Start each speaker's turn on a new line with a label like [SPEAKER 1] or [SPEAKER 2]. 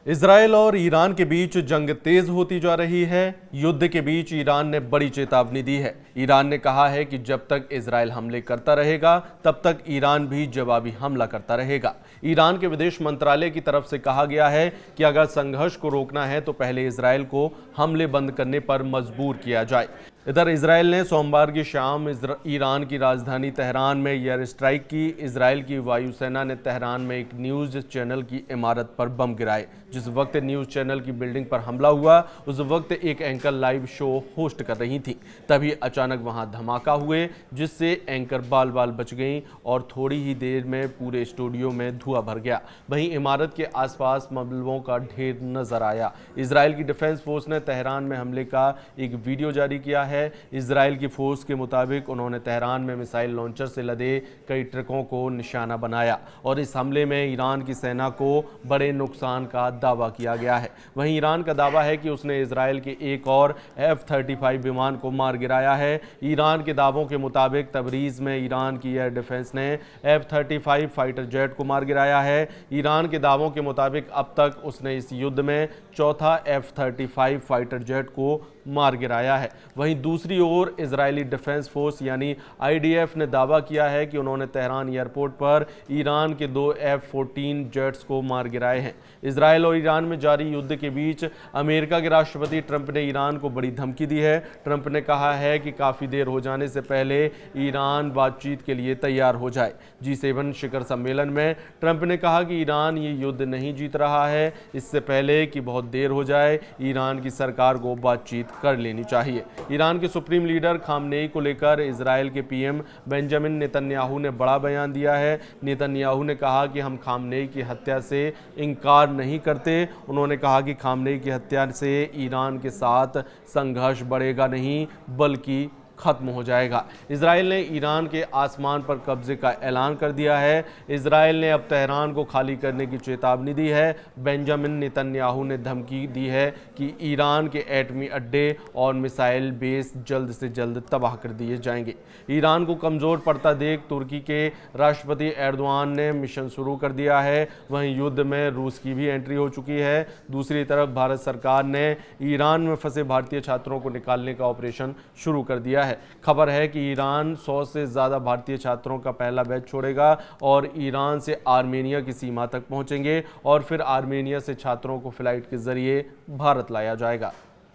[SPEAKER 1] Israel और Iran के बीच जंग तेज होती जा रही है। युद्ध के बीच ईरान ने बड़ी चेतावनी दी है। ईरान ने कहा है कि जब तक इजरायल हमले करता रहेगा तब तक ईरान भी जवाबी हमला करता रहेगा। ईरान के विदेश मंत्रालय की तरफ से कहा गया है कि अगर संघर्ष को रोकना है तो पहले इजरायल को हमले बंद करने पर मजबूर किया जाए। इधर इजरायल ने सोमवार की शाम ईरान की राजधानी तेहरान में एयर स्ट्राइक की। इजरायल की वायुसेना ने तेहरान में एक न्यूज़ चैनल की इमारत पर बम गिराए। जिस वक्त न्यूज़ चैनल की बिल्डिंग पर हमला हुआ उस वक्त एक एंकर लाइव शो होस्ट कर रही थी। तभी अचानक वहां धमाका हुए जिससे एंकर बाल बाल बच गईं और थोड़ी ही देर में पूरे स्टूडियो में धुआं भर गया। वहीं इमारत के आसपास मलबों का ढेर नजर आया। इजरायल की डिफेंस फोर्स ने तेहरान में हमले का एक वीडियो जारी किया है। इजरायल की फोर्स के मुताबिक उन्होंने तेहरान में मिसाइल लॉन्चर से लदे कई ट्रकों को निशाना बनाया और इस हमले में ईरान की सेना को बड़े नुकसान का दावा किया गया है। वहीं ईरान का दावा है कि उसने इजरायल के एक और F-35 विमान को मार गिराया है। ईरान के दावों के मुताबिक तबरीज में ईरान की एयर डिफेंस ने F-35 फाइटर जेट को मार गिराया है। ईरान के दावों के मुताबिक अब तक उसने इस युद्ध में चौथा F-35 फाइटर जेट को मार गिराया है। वहीं दूसरी ओर इजरायली डिफेंस फोर्स यानी IDF ने दावा किया है कि उन्होंने तेहरान एयरपोर्ट पर ईरान के 2 F-14 जेट्स को मार गिराए हैं। इजरायल और ईरान में जारी युद्ध के बीच अमेरिका के राष्ट्रपति ट्रंप ने ईरान को बड़ी धमकी दी है। ट्रंप ने कहा है कि काफ़ी देर हो जाने से पहले ईरान बातचीत के लिए तैयार हो जाए। G7 शिखर सम्मेलन में ट्रंप ने कहा कि ईरान ये युद्ध नहीं जीत रहा है, इससे पहले कि बहुत देर हो जाए ईरान की सरकार को बातचीत कर लेनी चाहिए। ईरान के सुप्रीम लीडर खामनेई को लेकर इजरायल के PM बेंजामिन नेतन्याहू ने बड़ा बयान दिया है। नेतन्याहू ने कहा कि हम खामनेई की हत्या से इनकार नहीं करते। उन्होंने कहा कि खामनेई की हत्या से ईरान के साथ संघर्ष बढ़ेगा नहीं बल्कि खत्म हो जाएगा। इजरायल ने ईरान के आसमान पर कब्जे का ऐलान कर दिया है। इजरायल ने अब तेहरान को खाली करने की चेतावनी दी है। बेंजामिन नेतन्याहू ने धमकी दी है कि ईरान के एटमी अड्डे और मिसाइल बेस जल्द से जल्द तबाह कर दिए जाएंगे। ईरान को कमज़ोर पड़ता देख तुर्की के राष्ट्रपति एर्दोआन ने मिशन शुरू कर दिया है। वहीं युद्ध में रूस की भी एंट्री हो चुकी है। दूसरी तरफ भारत सरकार ने ईरान में फंसे भारतीय छात्रों को निकालने का ऑपरेशन शुरू कर दिया है। खबर है कि ईरान 100 से ज्यादा भारतीय छात्रों का पहला बैच छोड़ेगा और ईरान से आर्मेनिया की सीमा तक पहुंचेंगे और फिर आर्मेनिया से छात्रों को फ्लाइट के जरिए भारत लाया जाएगा।